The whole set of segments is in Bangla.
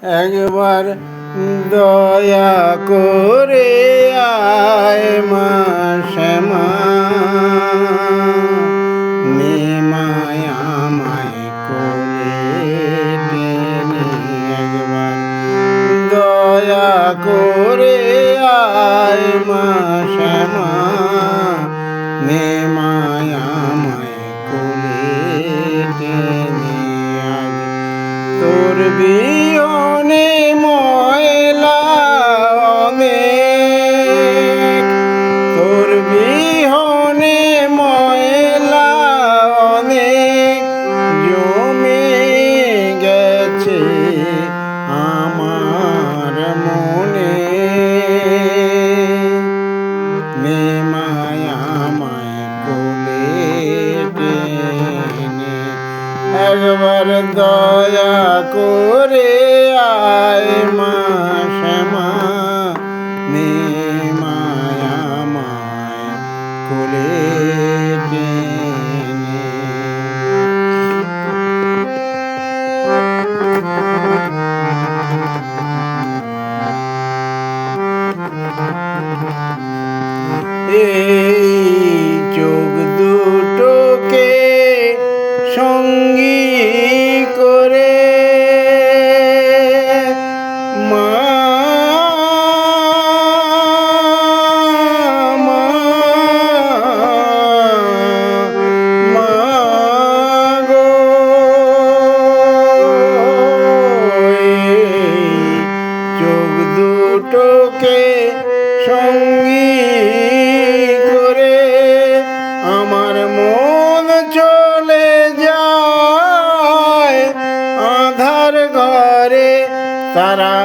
একবার দয়া করে আয় মা শ্যামা, নে মায়া আমায় কোলে টেনে। একবার দয়া করে আয় মা শ্যামা, নে মায়া আমায় কোলে টেনে। আজ তোর বিয়োনে ময়লা অনেক, তোর বিহনে ময়লা অনেক জমে গেছে আমার মনে। নে মায়া আমায় কোলে টেনে। একবার দয়া করে আয় মা শ্যামা, নে মায়া আমায় কোলে টেনে। এই চোখ দুটোকে সঙ্গী করে মা, মা, মা গো, চোখ দুটোকে সঙ্গী করে আমার মন চলে যায় আধার ঘরে। তারা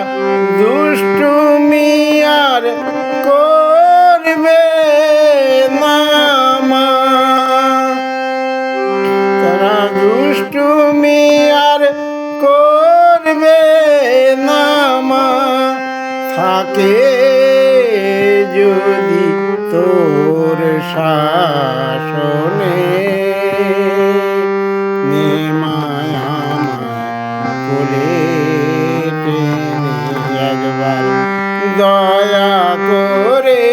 দুষ্টুমি আর করবে না মা, তারা দুষ্টুমি আর করবে না মা। থাকে যদি তোর শাসনে, নে মায়া আমায় কোলে টেনে। একবার দয়া করে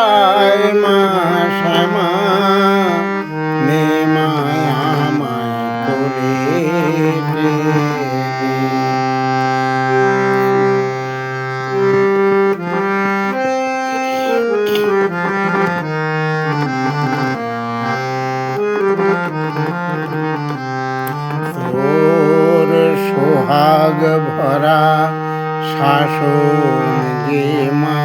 আয় মা শ্যামা, নে মায়া আমায় কোলে টেনে। তোর সোহাগ ভরা শাসন যে মা,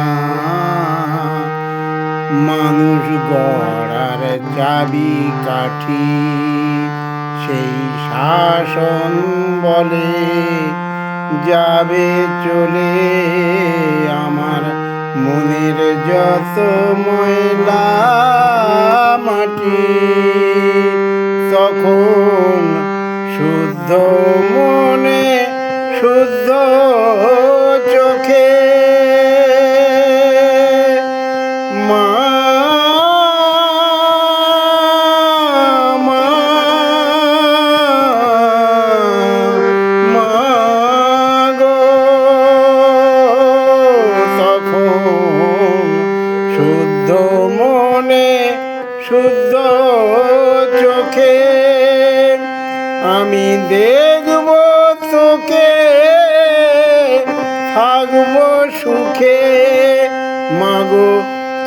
মানুষ গড়ার চাবি কাঠি। সেই শাসন বলে যাবে চলে আমার মনের যত ময়লা মাটি। তখন শুদ্ধ মনে শুদ্ধ চোখে মা, মা, মা গো, তখন শুদ্ধ মনে শুদ্ধ চোখে আমি দেখব তোকে, থাকবো সুখে মাগো।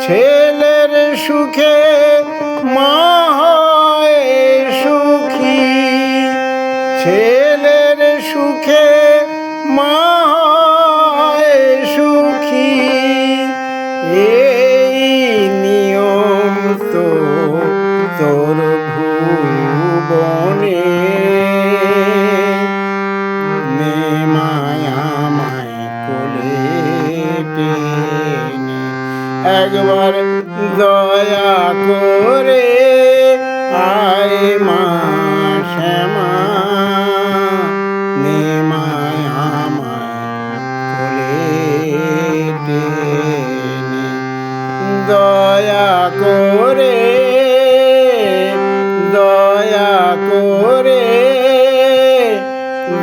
ছেলের সুখে মা হয় সুখী, ছেলের সুখে মা হয় সুখী। এই নিয়ম তো তোর ভুবনে, নে মায়া আমায় কোলে টেনে। একবার দয়া করে আয় মা শ্যামা, নে মায়া আমায় কোলে টেনে। দয়া করে, দয়া করে,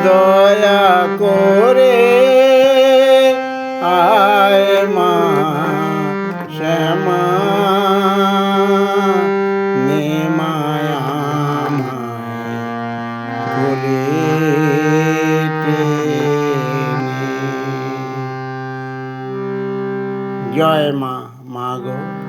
দয়া করে জয় মা, মা গো।